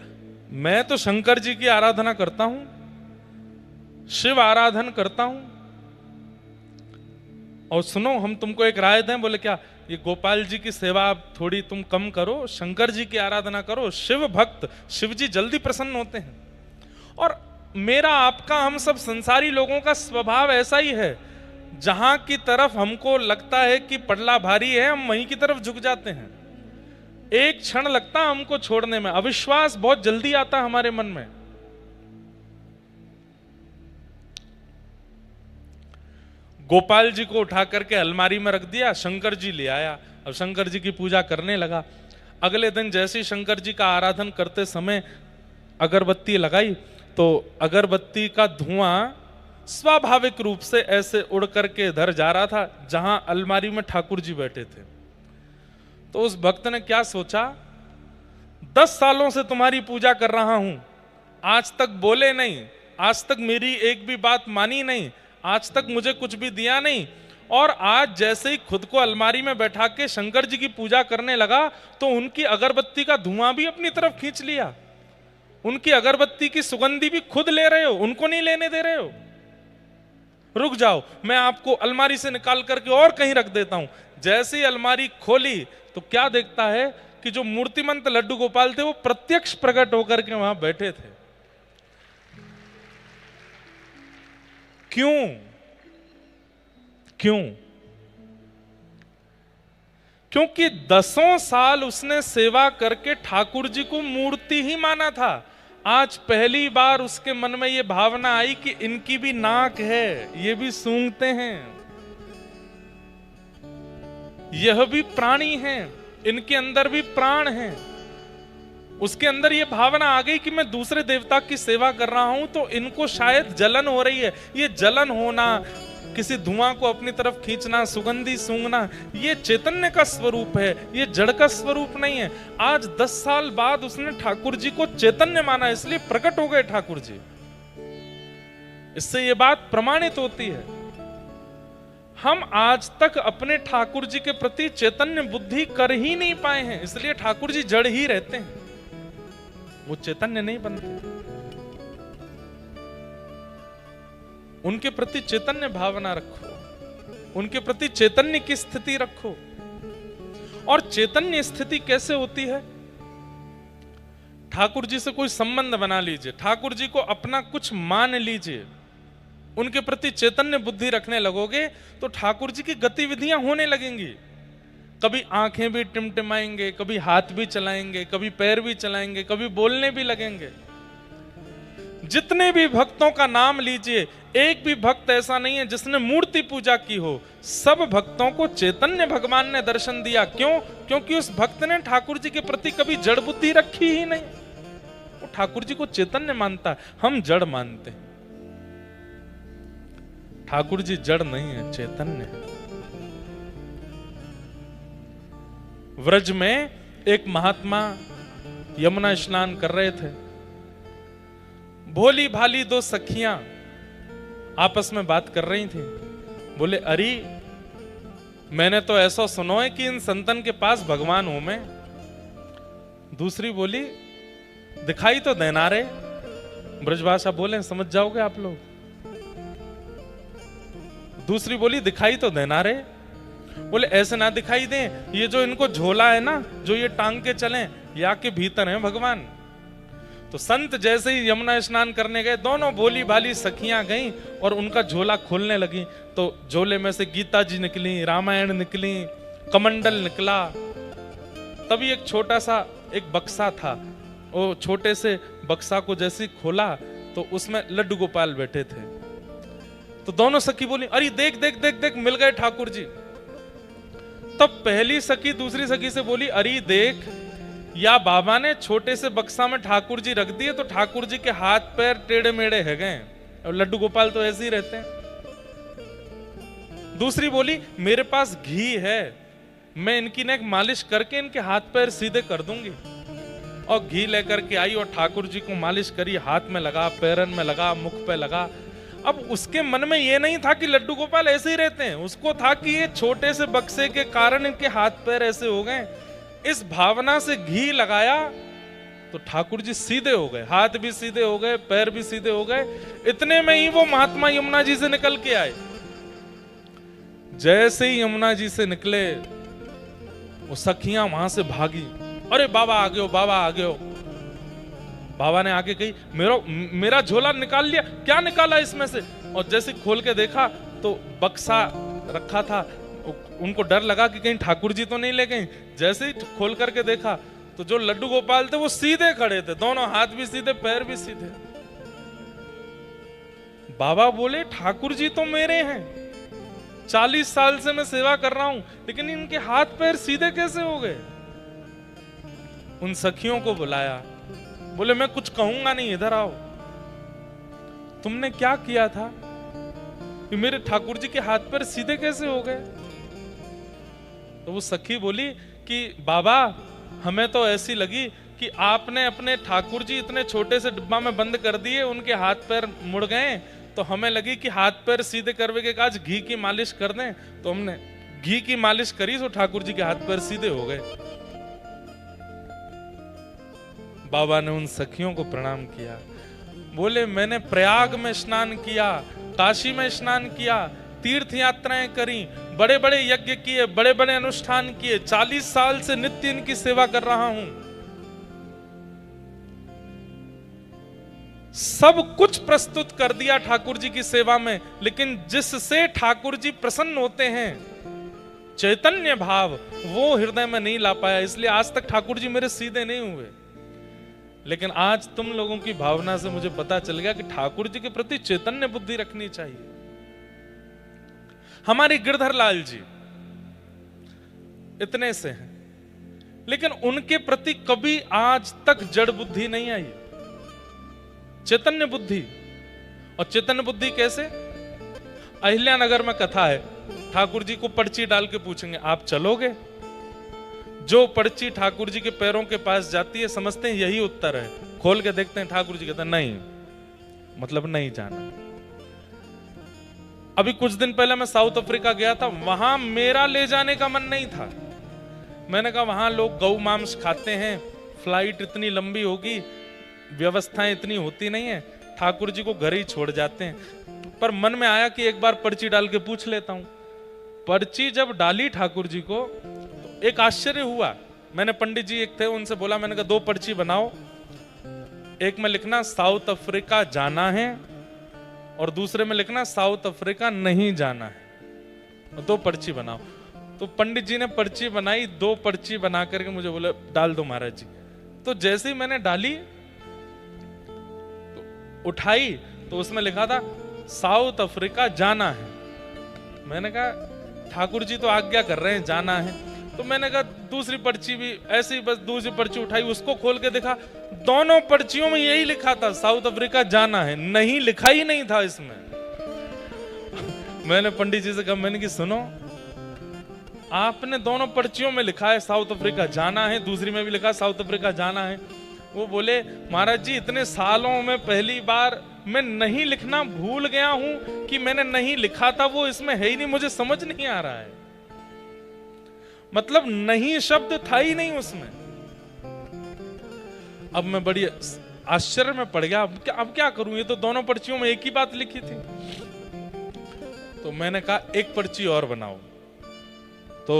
मैं तो शंकर जी की आराधना करता हूं, शिव आराधन करता हूं, और सुनो हम तुमको एक राय दें। बोले क्या? ये गोपाल जी की सेवा थोड़ी तुम कम करो, शंकर जी की आराधना करो, शिव भक्त, शिव जी जल्दी प्रसन्न होते हैं। और मेरा आपका, हम सब संसारी लोगों का स्वभाव ऐसा ही है, जहां की तरफ हमको लगता है कि पडला भारी है हम वहीं की तरफ झुक जाते हैं। एक क्षण लगता है हमको छोड़ने में, अविश्वास बहुत जल्दी आता है हमारे मन में। गोपाल जी को उठा करके अलमारी में रख दिया, शंकर जी ले आया, अब शंकर जी की पूजा करने लगा। अगले दिन जैसे ही शंकर जी का आराधन करते समय अगरबत्ती लगाई तो अगरबत्ती का धुआं स्वाभाविक रूप से ऐसे उड़ करके इधर जा रहा था जहां अलमारी में ठाकुर जी बैठे थे। तो उस भक्त ने क्या सोचा, 10 सालों से तुम्हारी पूजा कर रहा हूं, आज तक बोले नहीं, आज तक मेरी एक भी बात मानी नहीं, आज तक मुझे कुछ भी दिया नहीं, और आज जैसे ही खुद को अलमारी में बैठा के शंकर जी की पूजा करने लगा तो उनकी अगरबत्ती का धुआं भी अपनी तरफ खींच लिया, उनकी अगरबत्ती की सुगंधी भी खुद ले रहे हो, उनको नहीं लेने दे रहे हो। रुक जाओ, मैं आपको अलमारी से निकाल करके और कहीं रख देता हूं। जैसे ही अलमारी खोली तो क्या देखता है कि जो मूर्तिमंत लड्डू गोपाल थे वो प्रत्यक्ष प्रकट होकर के वहां बैठे थे। क्यों? क्यों? क्योंकि 10 साल उसने सेवा करके ठाकुर जी को मूर्ति ही माना था। आज पहली बार उसके मन में यह भावना आई कि इनकी भी नाक है, ये भी सूंघते हैं, यह भी प्राणी हैं, इनके अंदर भी प्राण हैं। उसके अंदर यह भावना आ गई कि मैं दूसरे देवता की सेवा कर रहा हूं तो इनको शायद जलन हो रही है। ये जलन होना, किसी धुआं को अपनी तरफ खींचना, सुगंधी सूंघना, ये चैतन्य का स्वरूप है, ये जड़ का स्वरूप नहीं है। आज 10 साल बाद उसने ठाकुर जी को चैतन्य माना, इसलिए प्रकट हो गए ठाकुर जी। इससे ये बात प्रमाणित होती है। हम आज तक अपने ठाकुर जी के प्रति चैतन्य बुद्धि कर ही नहीं पाए हैं, इसलिए ठाकुर जी जड़ ही रहते हैं, वो चैतन्य नहीं बनते। उनके प्रति चैतन्य भावना रखो, उनके प्रति चैतन्य की स्थिति रखो। और चैतन्य स्थिति कैसे होती है? ठाकुर जी से कोई संबंध बना लीजिए, ठाकुर जी को अपना कुछ मान लीजिए, उनके प्रति चैतन्य बुद्धि रखने लगोगे तो ठाकुर जी की गतिविधियां होने लगेंगी। कभी आंखें भी टिमटिमाएंगे, कभी हाथ भी चलाएंगे, कभी पैर भी चलाएंगे, कभी बोलने भी लगेंगे। जितने भी भक्तों का नाम लीजिए, एक भी भक्त ऐसा नहीं है जिसने मूर्ति पूजा की हो। सब भक्तों को चैतन्य भगवान ने दर्शन दिया। क्यों? क्योंकि उस भक्त ने ठाकुर जी के प्रति कभी जड़ बुद्धि रखी ही नहीं। वो ठाकुर जी को चैतन्य मानता है, हम जड़ मानते हैं। ठाकुर जी जड़ नहीं है, चैतन्य है। व्रज में एक महात्मा यमुना स्नान कर रहे थे। भोली भाली दो सखियां आपस में बात कर रही थी। बोले, अरे मैंने तो ऐसा सुनो है कि इन संतन के पास भगवान हूं मैं। दूसरी बोली, दिखाई तो देना रे। ब्रजभाषा बोले, समझ जाओगे आप लोग। दूसरी बोली, दिखाई तो देना रे। बोले, ऐसे ना दिखाई दे, ये जो इनको झोला है ना, जो ये टांग के चले, या के भीतर है भगवान। तो संत जैसे ही यमुना स्नान करने गए, दोनों भोली भाली सखियां गईं और उनका झोला खोलने लगी। तो झोले में से गीता जी निकली, रामायण निकली, कमंडल निकला। तभी एक छोटा सा एक बक्सा था। वो छोटे से बक्सा को जैसे खोला तो उसमें लड्डू गोपाल बैठे थे। तो दोनों सखी बोली, अरे देख देख देख देख, मिल गए ठाकुर जी। तब पहली सखी दूसरी सखी से बोली, अरे देख, या बाबा ने छोटे से बक्सा में ठाकुर जी रख दिए तो ठाकुर जी के हाथ पैर टेढ़े मेढ़े है गए, और लड्डू गोपाल तो ऐसे ही रहते हैं। दूसरी बोली, मेरे पास घी है, मैं इनकी नेक मालिश करके इनके हाथ पैर सीधे कर दूंगी। और घी लेकर के आई और ठाकुर जी को मालिश करी, हाथ में लगा, पैरन में लगा, मुख पे लगा। अब उसके मन में ये नहीं था कि लड्डू गोपाल ऐसे ही रहते हैं, उसको था कि ये छोटे से बक्से के कारण इनके हाथ पैर ऐसे हो गए। इस भावना से घी लगाया तो ठाकुर जी सीधे हो गए, हाथ भी सीधे हो गए, पैर भी सीधे हो गए। इतने में ही वो महात्मा यमुना जी से निकल के आए। जैसे ही यमुना जी से निकले, वो सखियां वहां से भागी, अरे बाबा आ गए हो, बाबा आ गए हो। बाबा ने आगे कही, मेरा झोला निकाल लिया। क्या निकाला इसमें से? और जैसे खोल के देखा तो बक्सा रखा था। उनको डर लगा कि कहीं ठाकुर जी तो नहीं ले गए। जैसे ही खोल करके देखा तो जो लड्डू गोपाल थे वो सीधे खड़े थे, दोनों हाथ भी सीधे, पैर भी सीधे। बाबा बोले, ठाकुर जी तो मेरे हैं, 40 साल से मैं सेवा कर रहा हूं, लेकिन इनके हाथ पैर सीधे कैसे हो गए? उन सखियों को बुलाया, बोले, मैं कुछ कहूंगा नहीं, इधर आओ। तुमने क्या किया था कि मेरे ठाकुर जी के हाथ पैर सीधे कैसे हो गए? तो वो सखी बोली कि बाबा, हमें तो ऐसी लगी कि आपने अपने ठाकुर जी इतने छोटे से डिब्बा में बंद कर दिए, उनके हाथ पैर मुड़ गए, तो हमें लगी कि हाथ पैर सीधे करने के आज घी की मालिश कर दें। तो हमने घी की मालिश करी तो ठाकुर जी के हाथ पैर सीधे हो गए। बाबा ने उन सखियों को प्रणाम किया। बोले, मैंने प्रयाग में स्नान किया, काशी में स्नान किया, तीर्थ यात्राएं करी, बड़े बड़े यज्ञ किए, बड़े बड़े अनुष्ठान किए, 40 साल से नित्य इनकी सेवा कर रहा हूं। सब कुछ प्रस्तुत कर दिया ठाकुर जी की सेवा में, लेकिन जिससे ठाकुर जी प्रसन्न होते हैं, चैतन्य भाव, वो हृदय में नहीं ला पाया। इसलिए आज तक ठाकुर जी मेरे सीधे नहीं हुए। लेकिन आज तुम लोगों की भावना से मुझे पता चल गया कि ठाकुर जी के प्रति चैतन्य बुद्धि रखनी चाहिए। हमारे गिरधर लाल जी इतने से हैं, लेकिन उनके प्रति कभी आज तक जड़ बुद्धि नहीं आई, चैतन्य बुद्धि। और चैतन्य बुद्धि कैसे? अहिल्यानगर में कथा है, ठाकुर जी को पर्ची डाल के पूछेंगे, आप चलोगे? जो पर्ची ठाकुर जी के पैरों के पास जाती है, समझते हैं यही उत्तर है। खोल के देखते हैं, ठाकुर जी कहते हैं नहीं, मतलब नहीं जाना। अभी कुछ दिन पहले मैं साउथ अफ्रीका गया था, वहां मेरा ले जाने का मन नहीं था। मैंने कहा वहां लोग गौ मांस खाते हैं, फ्लाइट इतनी लंबी होगी, व्यवस्थाएं इतनी होती नहीं है, ठाकुर जी को घर ही छोड़ जाते हैं। पर मन में आया कि एक बार पर्ची डाल के पूछ लेता हूं। पर्ची जब डाली ठाकुर जी को, तो एक आश्चर्य हुआ। मैंने पंडित जी एक थे, उनसे बोला, मैंने कहा 2 पर्ची बनाओ, एक में लिखना साउथ अफ्रीका जाना है और दूसरे में लिखना साउथ अफ्रीका नहीं जाना है, 2 पर्ची बनाओ। तो पंडित जी ने पर्ची बनाई, 2 पर्ची बना करके मुझे बोले डाल दो महाराज जी। तो जैसे ही मैंने डाली, तो उठाई तो उसमें लिखा था साउथ अफ्रीका जाना है। मैंने कहा ठाकुर जी तो आज्ञा कर रहे हैं जाना है। तो मैंने कहा दूसरी पर्ची भी ऐसी, बस दूसरी पर्ची उठाई, उसको खोल के देखा, दोनों पर्चियों में यही लिखा था साउथ अफ्रीका जाना है, नहीं लिखा ही नहीं था इसमें। मैंने पंडित जी से कहा, मैंने कि सुनो, आपने दोनों पर्चियों में लिखा है साउथ अफ्रीका जाना है, दूसरी में भी लिखा है साउथ अफ्रीका जाना है। वो बोले महाराज जी इतने सालों में पहली बार मैं नहीं लिखना भूल गया हूं कि मैंने नहीं लिखा था, वो इसमें है ही नहीं, मुझे समझ नहीं आ रहा है। मतलब नहीं शब्द था ही नहीं उसमें। अब मैं बड़ी आश्चर्य में पड़ गया, अब क्या करूं, ये तो दोनों पर्चियों में एक ही बात लिखी थी। तो मैंने कहा एक पर्ची और बनाओ। तो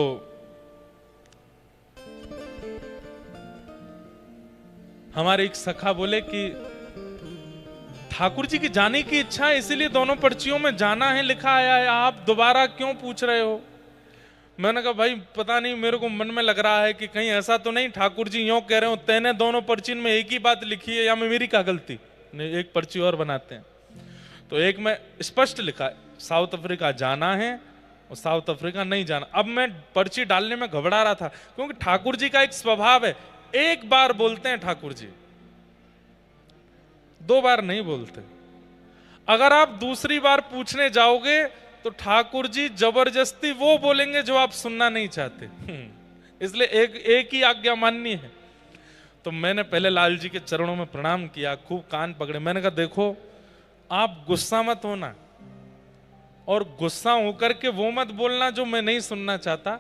हमारे एक सखा बोले कि ठाकुर जी की जाने की इच्छा है, इसीलिए दोनों पर्चियों में जाना है लिखा आया है, आप दोबारा क्यों पूछ रहे हो? मैंने कहा भाई पता नहीं, मेरे को मन में लग रहा है कि कहीं ऐसा तो नहीं ठाकुर जी यूं कह रहे हो तेने दोनों पर्ची में एक ही बात लिखी है, या मेरी क्या गलती, नहीं एक पर्ची और बनाते हैं। तो एक में स्पष्ट लिखा है साउथ अफ्रीका जाना है और साउथ अफ्रीका नहीं जाना। अब मैं पर्ची डालने में घबरा रहा था, क्योंकि ठाकुर जी का एक स्वभाव है, एक बार बोलते हैं ठाकुर जी, दो बार नहीं बोलते। अगर आप दूसरी बार पूछने जाओगे तो ठाकुर जी जबरदस्ती वो बोलेंगे जो आप सुनना नहीं चाहते। इसलिए एक ही आज्ञा माननी है। तो मैंने पहले लाल जी के चरणों में प्रणाम किया, खूब कान पकड़े। मैंने कहा देखो आप गुस्सा मत होना, और गुस्सा होकर के वो मत बोलना जो मैं नहीं सुनना चाहता।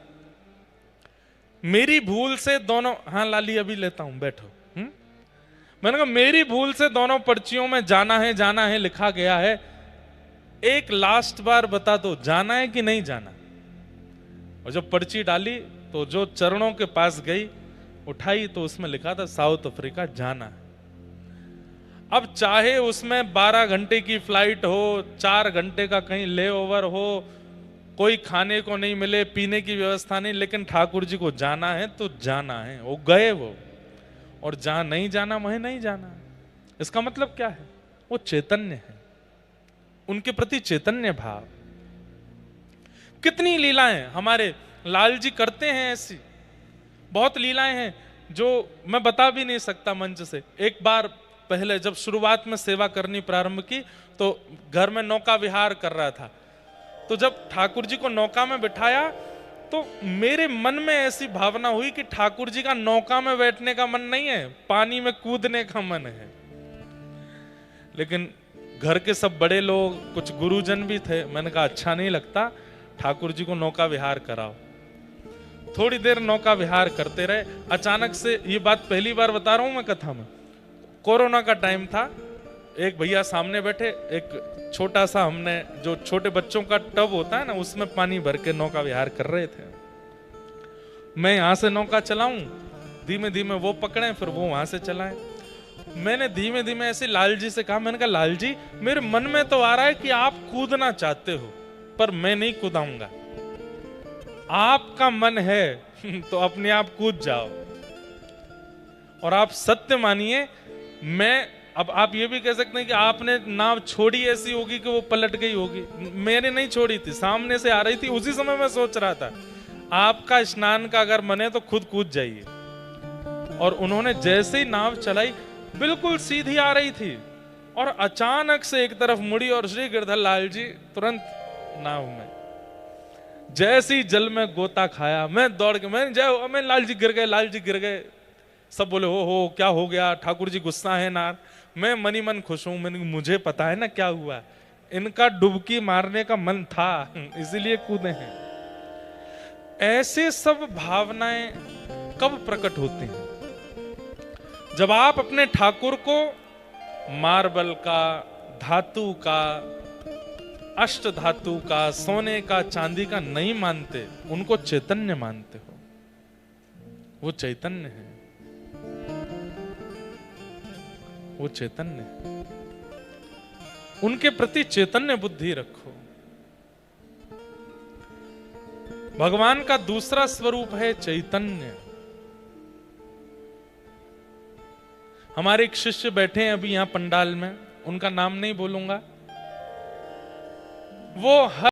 मेरी भूल से दोनों, हाँ लाली अभी लेता हूं बैठो। मैंने कहा मेरी भूल से दोनों पर्चियों में जाना है लिखा गया है, एक लास्ट बार बता दो जाना है कि नहीं जाना। और जब पर्ची डाली तो जो चरणों के पास गई, उठाई तो उसमें लिखा था साउथ अफ्रीका जाना है। अब चाहे उसमें 12 घंटे की फ्लाइट हो, 4 घंटे का कहीं ले ओवर हो, कोई खाने को नहीं मिले, पीने की व्यवस्था नहीं, लेकिन ठाकुर जी को जाना है तो जाना है। वो गए वो, और जहां नहीं जाना वहीं नहीं जाना। इसका मतलब क्या है? वो चैतन्य है, उनके प्रति चैतन्य भाव। कितनी लीलाएं हमारे लाल जी करते हैं, ऐसी बहुत लीलाएं हैं जो मैं बता भी नहीं सकता मंच से। एक बार पहले जब शुरुआत में सेवा करनी प्रारंभ की तो घर में नौका विहार कर रहा था, तो जब ठाकुर जी को नौका में बिठाया तो मेरे मन में ऐसी भावना हुई कि ठाकुर जी का नौका में बैठने का मन नहीं है, पानी में कूदने का मन है। लेकिन घर के सब बड़े लोग, कुछ गुरुजन भी थे, मैंने कहा अच्छा नहीं लगता, ठाकुर जी को नौका विहार कराओ। थोड़ी देर नौका विहार करते रहे। अचानक से, ये बात पहली बार बता रहा हूं मैं कथा में, कोरोना का टाइम था, एक भैया सामने बैठे, एक छोटा सा, हमने जो छोटे बच्चों का टब होता है ना, उसमें पानी भर के नौका विहार कर रहे थे। मैं यहां से नौका चलाऊं, धीमे धीमे वो पकड़े, फिर वो वहां से चलाएं। मैंने धीमे धीमे ऐसे लाल जी से कहा, मैंने कहा लाल जी मेरे मन में तो आ रहा है कि आप कूदना चाहते हो, पर मैं नहीं कूदाऊंगा। आपका मन है तो अपने आप कूद जाओ। और आप सत्य मानिए, मैं, अब आप ये भी कह सकते हैं कि आपने नाव छोड़ी ऐसी होगी कि वो पलट गई होगी। मैंने नहीं छोड़ी थी, सामने से आ रही थी, उसी समय मैं सोच रहा था आपका स्नान का अगर मन है तो खुद कूद जाइए। और उन्होंने जैसे ही नाव चलाई, बिल्कुल सीधी आ रही थी, और अचानक से एक तरफ मुड़ी और श्री गिरधर लाल जी तुरंत नाव में। जैसे ही जल में गोता खाया, मैं दौड़ के, मैं लाल जी गिर गए, लाल जी गिर गए। सब बोले हो क्या हो गया, ठाकुर जी गुस्सा है ना। मैं मनी मन खुश हूं, मैंने, मुझे पता है ना क्या हुआ, इनका डुबकी मारने का मन था इसीलिए कूदे हैं। ऐसे सब भावनाएं कब प्रकट होती हैं? जब आप अपने ठाकुर को मार्बल का, धातु का, अष्ट धातु का, सोने का, चांदी का नहीं मानते, उनको चैतन्य मानते हो। वो चैतन्य है, वो चैतन्य है। उनके प्रति चैतन्य बुद्धि रखो। भगवान का दूसरा स्वरूप है चैतन्य। हमारे एक शिष्य बैठे हैं अभी यहां पंडाल में, उनका नाम नहीं बोलूंगा, वो हर